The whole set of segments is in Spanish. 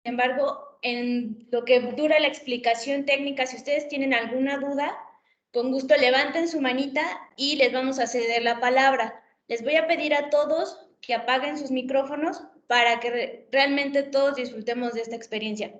Sin embargo, en lo que dura la explicación técnica, si ustedes tienen alguna duda, con gusto levanten su manita y les vamos a ceder la palabra. Les voy a pedir a todos que apaguen sus micrófonos para que realmente todos disfrutemos de esta experiencia.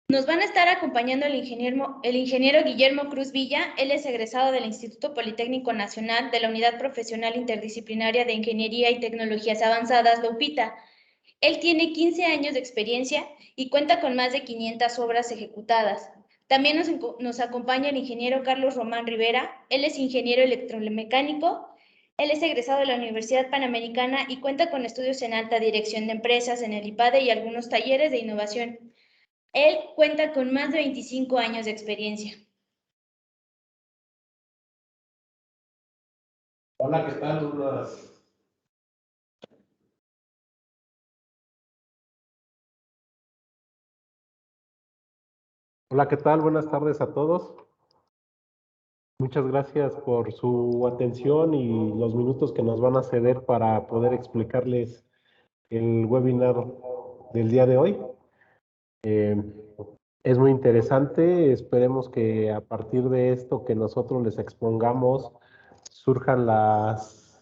Nos van a estar acompañando el ingeniero Guillermo Cruz Villa. Él es egresado del Instituto Politécnico Nacional de la Unidad Profesional Interdisciplinaria de Ingeniería y Tecnologías Avanzadas, la UPITA. Él tiene 15 años de experiencia y cuenta con más de 500 obras ejecutadas. También nos acompaña el ingeniero Carlos Román Rivera. Él es ingeniero electromecánico. Él es egresado de la Universidad Panamericana y cuenta con estudios en alta dirección de empresas en el IPADE y algunos talleres de innovación. Él cuenta con más de 25 años de experiencia. Hola, ¿qué tal? Hola, ¿qué tal? Buenas tardes a todos. Muchas gracias por su atención y los minutos que nos van a ceder para poder explicarles el webinar del día de hoy. Es muy interesante, esperemos que a partir de esto que nosotros les expongamos surjan las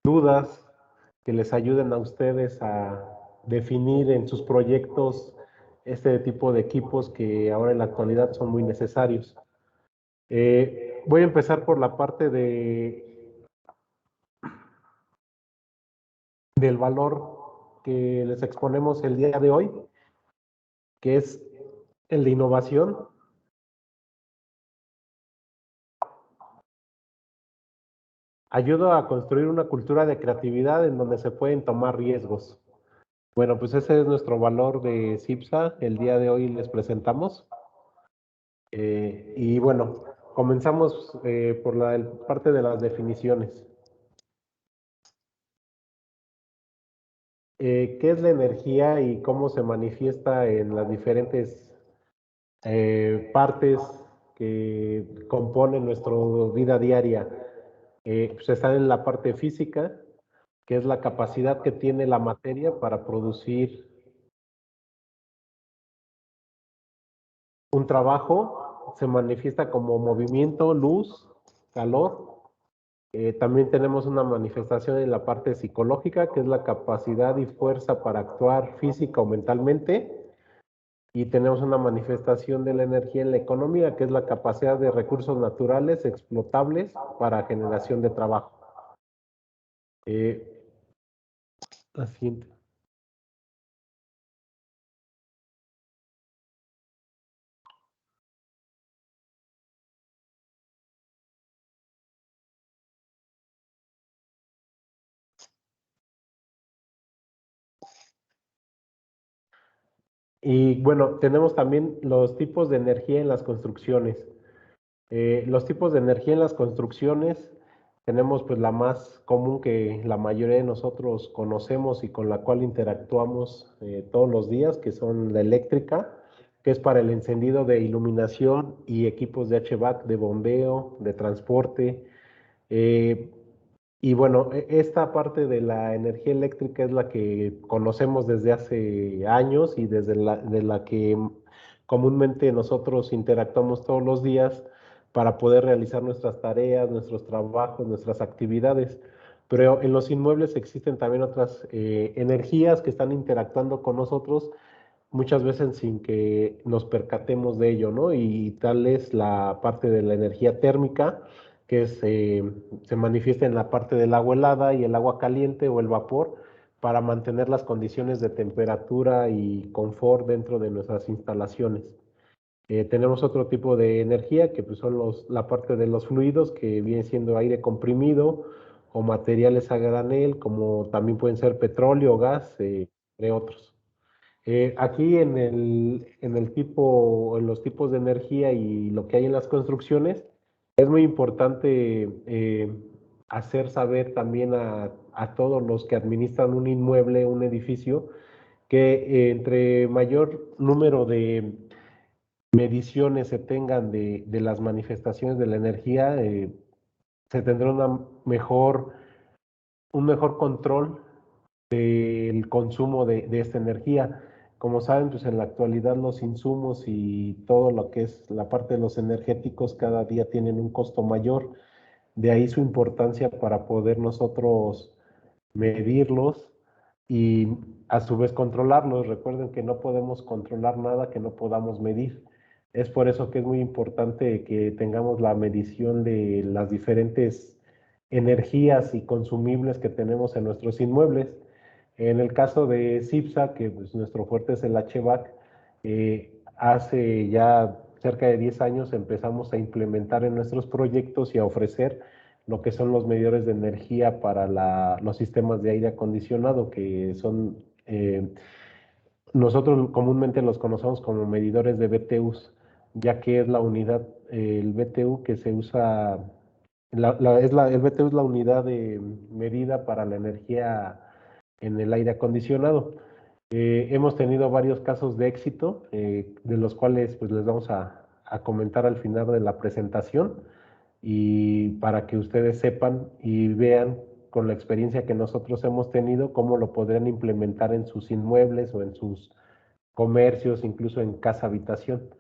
dudas que les ayuden a ustedes a definir en sus proyectos este tipo de equipos que ahora en la actualidad son muy necesarios. Voy a empezar por la parte del valor que les exponemos el día de hoy, que es el de innovación. Ayuda a construir una cultura de creatividad en donde se pueden tomar riesgos. Bueno, pues ese es nuestro valor de CIPSA. El día de hoy les presentamos. Y bueno, comenzamos por la parte de las definiciones. ¿Qué es la energía y cómo se manifiesta en las diferentes partes que componen nuestra vida diaria? Pues está en la parte física, que es la capacidad que tiene la materia para producir un trabajo. Se manifiesta como movimiento, luz, calor. También tenemos una manifestación en la parte psicológica, que es la capacidad y fuerza para actuar física o mentalmente. Y tenemos una manifestación de la energía en la economía, que es la capacidad de recursos naturales explotables para generación de trabajo. La siguiente. Y bueno, tenemos también los tipos de energía en las construcciones. Los tipos de energía en las construcciones, tenemos pues la más común que la mayoría de nosotros conocemos y con la cual interactuamos todos los días, que son la eléctrica, que es para el encendido de iluminación y equipos de HVAC, de bombeo, de transporte. Y bueno, esta parte de la energía eléctrica es la que conocemos desde hace años y de la que comúnmente nosotros interactuamos todos los días para poder realizar nuestras tareas, nuestros trabajos, nuestras actividades. Pero en los inmuebles existen también otras energías que están interactuando con nosotros muchas veces sin que nos percatemos de ello, ¿no? Y tal es la parte de la energía térmica, que se manifiesta en la parte del agua helada y el agua caliente o el vapor para mantener las condiciones de temperatura y confort dentro de nuestras instalaciones. Tenemos otro tipo de energía que pues, son la parte de los fluidos, que viene siendo aire comprimido o materiales a granel, como también pueden ser petróleo, gas, entre otros. Aquí en los tipos de energía y lo que hay en las construcciones, es muy importante hacer saber también a todos los que administran un inmueble, un edificio, que entre mayor número de mediciones se tengan de las manifestaciones de la energía, se tendrá un mejor control del consumo de esta energía. Como saben, pues en la actualidad los insumos y todo lo que es la parte de los energéticos cada día tienen un costo mayor. De ahí su importancia para poder nosotros medirlos y a su vez controlarlos. Recuerden que no podemos controlar nada que no podamos medir. Es por eso que es muy importante que tengamos la medición de las diferentes energías y consumibles que tenemos en nuestros inmuebles. En el caso de CIPSA, que pues, nuestro fuerte es el HVAC, hace ya cerca de 10 años empezamos a implementar en nuestros proyectos y a ofrecer lo que son los medidores de energía para los sistemas de aire acondicionado, que son, nosotros comúnmente los conocemos como medidores de BTUs, ya que es la unidad, el BTU que se usa, el BTU es la unidad de medida para la energía en el aire acondicionado. Hemos tenido varios casos de éxito, de los cuales pues, les vamos a comentar al final de la presentación y para que ustedes sepan y vean con la experiencia que nosotros hemos tenido cómo lo podrían implementar en sus inmuebles o en sus comercios, incluso en casa habitación.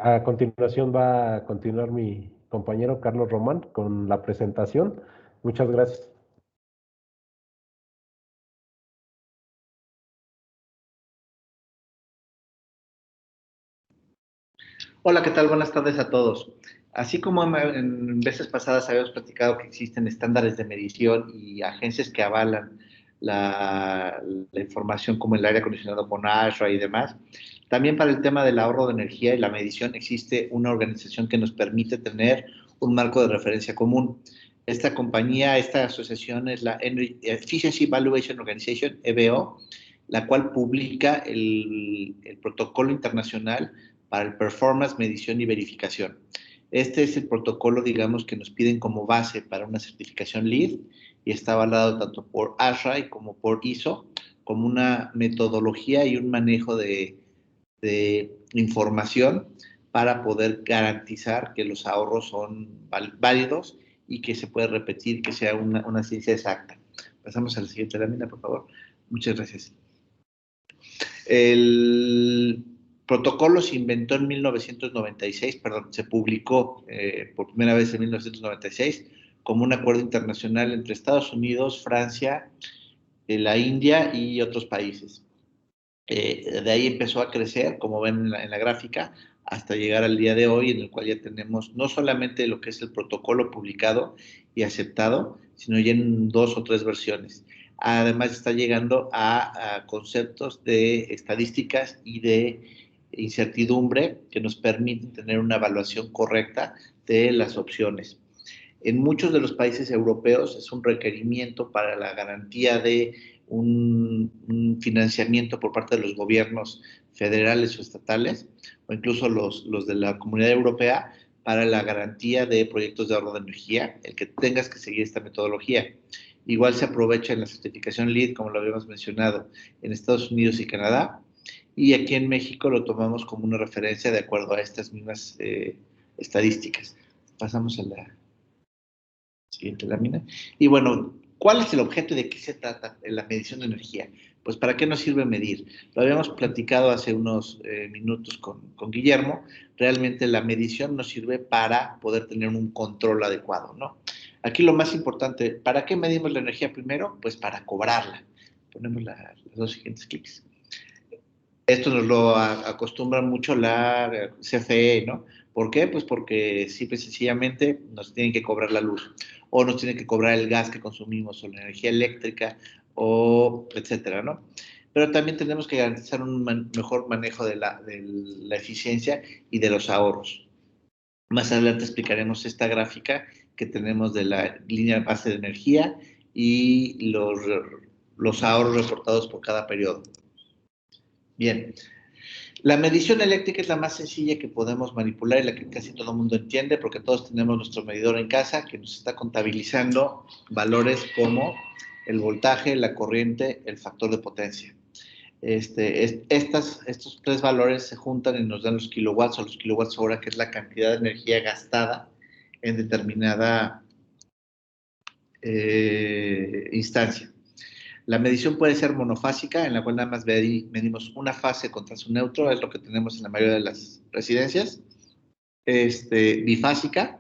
A continuación va a continuar mi compañero Carlos Román con la presentación. Muchas gracias. Hola, ¿qué tal? Buenas tardes a todos. Así como en veces pasadas habíamos platicado que existen estándares de medición y agencias que avalan la información como el aire acondicionado con ASHRAE y demás, también para el tema del ahorro de energía y la medición existe una organización que nos permite tener un marco de referencia común. Esta compañía, esta asociación es la Efficiency Evaluation Organization, EVO, la cual publica el protocolo internacional para el performance, medición y verificación. Este es el protocolo, digamos, que nos piden como base para una certificación LEED y está avalado tanto por ASHRAE como por ISO, como una metodología y un manejo de información para poder garantizar que los ahorros son válidos y que se puede repetir, que sea una ciencia exacta. Pasamos a la siguiente lámina, por favor. Muchas gracias. El protocolo se inventó en 1996, perdón, se publicó por primera vez en 1996 como un acuerdo internacional entre Estados Unidos, Francia, la India y otros países. De ahí empezó a crecer, como ven en la gráfica, hasta llegar al día de hoy, en el cual ya tenemos no solamente lo que es el protocolo publicado y aceptado, sino ya en 2 o 3 versiones. Además está llegando a conceptos de estadísticas y de incertidumbre que nos permiten tener una evaluación correcta de las opciones. En muchos de los países europeos es un requerimiento para la garantía de un financiamiento por parte de los gobiernos federales o estatales, o incluso los de la Comunidad Europea, para la garantía de proyectos de ahorro de energía, el que tengas que seguir esta metodología. Igual se aprovecha en la certificación LEED, como lo habíamos mencionado, en Estados Unidos y Canadá, y aquí en México lo tomamos como una referencia de acuerdo a estas mismas estadísticas. Pasamos a la siguiente lámina. Y bueno, ¿cuál es el objeto y de qué se trata en la medición de energía? Pues, ¿para qué nos sirve medir? Lo habíamos platicado hace unos minutos con Guillermo. Realmente la medición nos sirve para poder tener un control adecuado, ¿no? Aquí lo más importante, ¿para qué medimos la energía primero? Pues para cobrarla. Ponemos los 2 siguientes clics. Esto nos lo acostumbra mucho la CFE, ¿no? ¿Por qué? Pues porque simple y sencillamente nos tienen que cobrar la luz o nos tienen que cobrar el gas que consumimos o la energía eléctrica o etcétera, ¿no? Pero también tenemos que garantizar un mejor manejo de la eficiencia y de los ahorros. Más adelante explicaremos esta gráfica que tenemos de la línea base de energía y los ahorros reportados por cada periodo. Bien, la medición eléctrica es la más sencilla que podemos manipular y la que casi todo el mundo entiende porque todos tenemos nuestro medidor en casa que nos está contabilizando valores como el voltaje, la corriente, el factor de potencia. Estos tres valores se juntan y nos dan los kilowatts o los kilowatts hora, que es la cantidad de energía gastada en determinada instancia. La medición puede ser monofásica, en la cual nada más medimos una fase contra su neutro, es lo que tenemos en la mayoría de las residencias. Bifásica,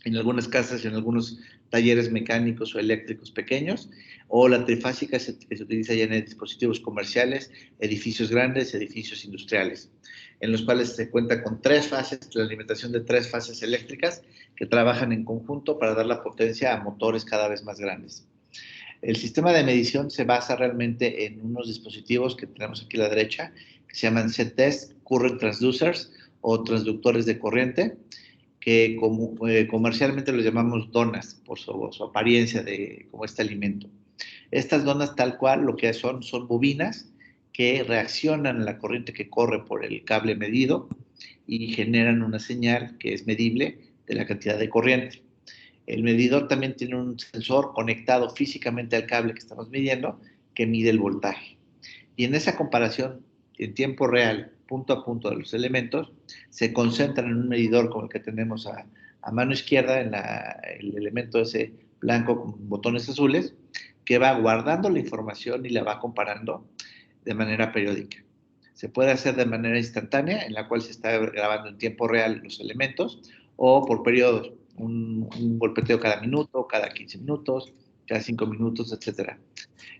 en algunas casas y en algunos talleres mecánicos o eléctricos pequeños, o la trifásica que se utiliza ya en dispositivos comerciales, edificios grandes, edificios industriales, en los cuales se cuenta con tres fases, la alimentación de tres fases eléctricas que trabajan en conjunto para dar la potencia a motores cada vez más grandes. El sistema de medición se basa realmente en unos dispositivos que tenemos aquí a la derecha, que se llaman CTES, Current Transducers, o transductores de corriente, que comercialmente los llamamos donas, por su apariencia como este alimento. Estas donas tal cual lo que son bobinas que reaccionan a la corriente que corre por el cable medido y generan una señal que es medible de la cantidad de corriente. El medidor también tiene un sensor conectado físicamente al cable que estamos midiendo que mide el voltaje. Y en esa comparación en tiempo real, punto a punto de los elementos, se concentran en un medidor como el que tenemos a mano izquierda, en el elemento ese blanco con botones azules, que va guardando la información y la va comparando de manera periódica. Se puede hacer de manera instantánea, en la cual se está grabando en tiempo real los elementos, o por periodos, un golpeteo cada minuto, cada 15 minutos, cada 5 minutos, etc.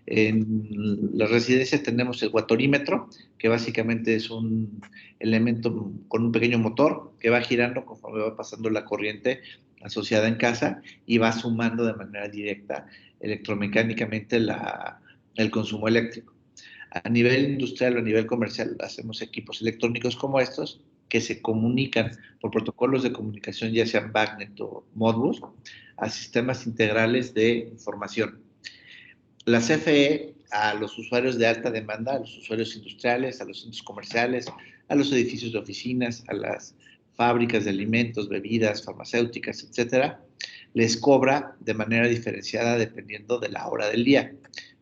En las residencias tenemos el watorímetro, que básicamente es un elemento con un pequeño motor que va girando conforme va pasando la corriente asociada en casa y va sumando de manera directa electromecánicamente el consumo eléctrico. A nivel industrial o a nivel comercial hacemos equipos electrónicos como estos que se comunican por protocolos de comunicación, ya sean BACnet o Modbus, a sistemas integrales de información. La CFE a los usuarios de alta demanda, a los usuarios industriales, a los centros comerciales, a los edificios de oficinas, a las fábricas de alimentos, bebidas, farmacéuticas, etcétera, les cobra de manera diferenciada dependiendo de la hora del día,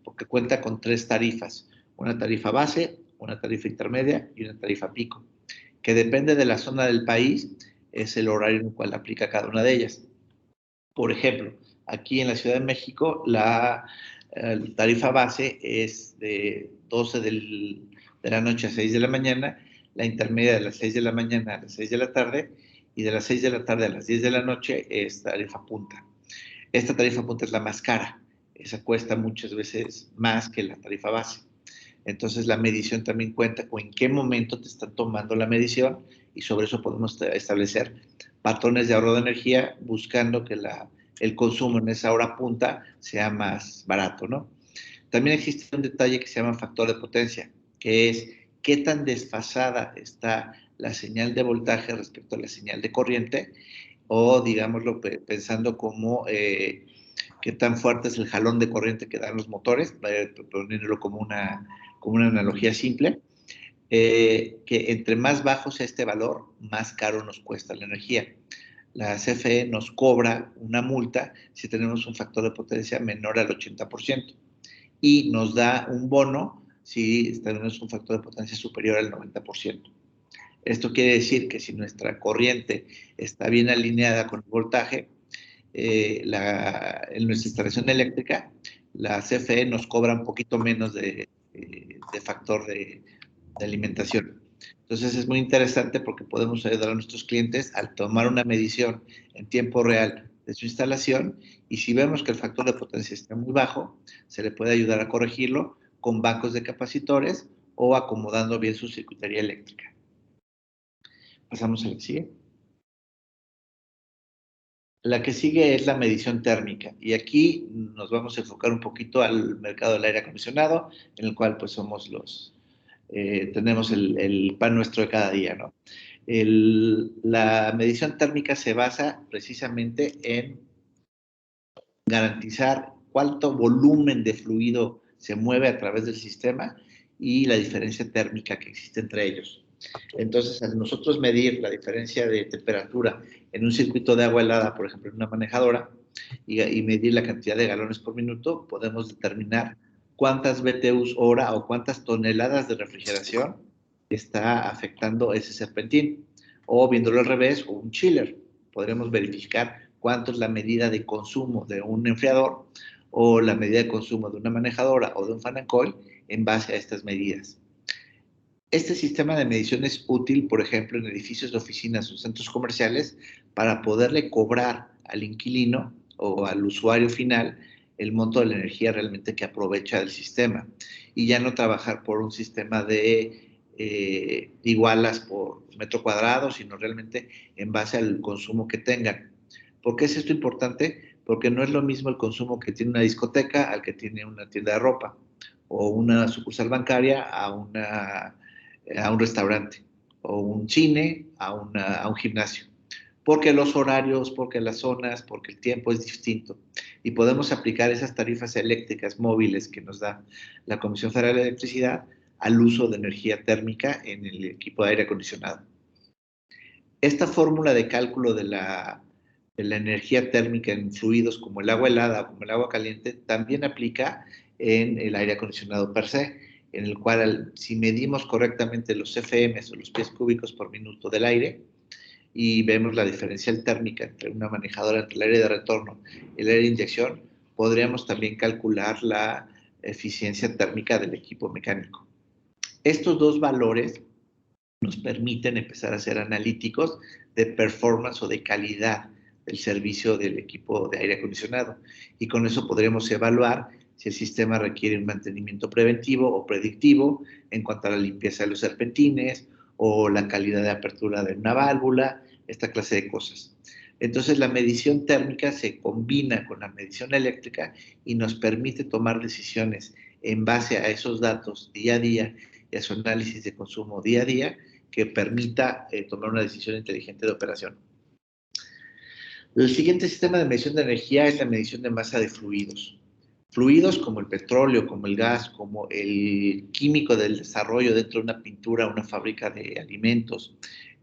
porque cuenta con tres tarifas, una tarifa base, una tarifa intermedia y una tarifa pico, que depende de la zona del país, es el horario en el cual aplica cada una de ellas. Por ejemplo, aquí en la Ciudad de México, la tarifa base es de 12 de la noche a 6 de la mañana, la intermedia de las 6 de la mañana a las 6 de la tarde, y de las 6 de la tarde a las 10 de la noche es tarifa punta. Esta tarifa punta es la más cara, esa cuesta muchas veces más que la tarifa base. Entonces la medición también cuenta con en qué momento te están tomando la medición y sobre eso podemos establecer patrones de ahorro de energía buscando que el consumo en esa hora punta sea más barato, ¿no? También existe un detalle que se llama factor de potencia, que es qué tan desfasada está la señal de voltaje respecto a la señal de corriente, o digámoslo pensando como qué tan fuerte es el jalón de corriente que dan los motores, poniéndolo como una analogía simple, que entre más bajo sea este valor, más caro nos cuesta la energía. La CFE nos cobra una multa si tenemos un factor de potencia menor al 80% y nos da un bono si tenemos un factor de potencia superior al 90%. Esto quiere decir que si nuestra corriente está bien alineada con el voltaje, en nuestra instalación eléctrica, la CFE nos cobra un poquito menos de factor de alimentación. Entonces es muy interesante porque podemos ayudar a nuestros clientes al tomar una medición en tiempo real de su instalación, y si vemos que el factor de potencia está muy bajo, se le puede ayudar a corregirlo con bancos de capacitores o acomodando bien su circuitería eléctrica. Pasamos a la que sigue. La que sigue es la medición térmica, y aquí nos vamos a enfocar un poquito al mercado del aire acondicionado, en el cual pues somos tenemos el pan nuestro de cada día, ¿no? La medición térmica se basa precisamente en garantizar cuánto volumen de fluido se mueve a través del sistema y la diferencia térmica que existe entre ellos. Entonces, al nosotros medir la diferencia de temperatura en un circuito de agua helada, por ejemplo, en una manejadora, y medir la cantidad de galones por minuto, podemos determinar cuántas BTUs hora o cuántas toneladas de refrigeración está afectando ese serpentín. O viéndolo al revés, o un chiller. Podremos verificar cuánto es la medida de consumo de un enfriador o la medida de consumo de una manejadora o de un fan and coil en base a estas medidas. Este sistema de medición es útil, por ejemplo, en edificios de oficinas o centros comerciales para poderle cobrar al inquilino o al usuario final el monto de la energía realmente que aprovecha el sistema y ya no trabajar por un sistema de igualas por metro cuadrado, sino realmente en base al consumo que tengan. ¿Por qué es esto importante? Porque no es lo mismo el consumo que tiene una discoteca al que tiene una tienda de ropa o una sucursal bancaria a un restaurante o un cine a un gimnasio. Porque los horarios, porque las zonas, porque el tiempo es distinto. Y podemos aplicar esas tarifas eléctricas móviles que nos da la Comisión Federal de Electricidad al uso de energía térmica en el equipo de aire acondicionado. Esta fórmula de cálculo de la energía térmica en fluidos como el agua helada o como el agua caliente también aplica en el aire acondicionado per se, en el cual si medimos correctamente los CFM o los pies cúbicos por minuto del aire y vemos la diferencial térmica entre una manejadora, entre el aire de retorno y el aire de inyección, podríamos también calcular la eficiencia térmica del equipo mecánico. Estos dos valores nos permiten empezar a ser analíticos de performance o de calidad del servicio del equipo de aire acondicionado. Y con eso podremos evaluar si el sistema requiere un mantenimiento preventivo o predictivo en cuanto a la limpieza de los serpentines o la calidad de apertura de una válvula, esta clase de cosas. Entonces, la medición térmica se combina con la medición eléctrica y nos permite tomar decisiones en base a esos datos día a día y a su análisis de consumo día a día que permita tomar una decisión inteligente de operación. El siguiente sistema de medición de energía es la medición de masa de fluidos. Fluidos como el petróleo, como el gas, como el químico del desarrollo dentro de una pintura, una fábrica de alimentos,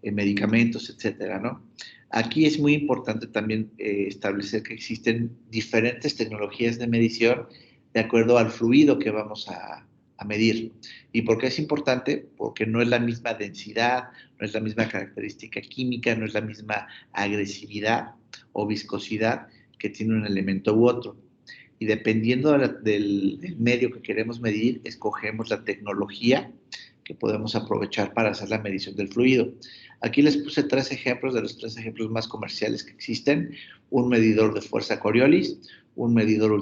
medicamentos, etcétera, ¿no? Aquí es muy importante también establecer que existen diferentes tecnologías de medición de acuerdo al fluido que vamos a medir. ¿Y por qué es importante? Porque no es la misma densidad, no es la misma característica química, no es la misma agresividad o viscosidad que tiene un elemento u otro. Y dependiendo del medio que queremos medir, escogemos la tecnología que podemos aprovechar para hacer la medición del fluido. Aquí les puse 3 ejemplos de los 3 ejemplos más comerciales que existen. Un medidor de fuerza Coriolis, un medidor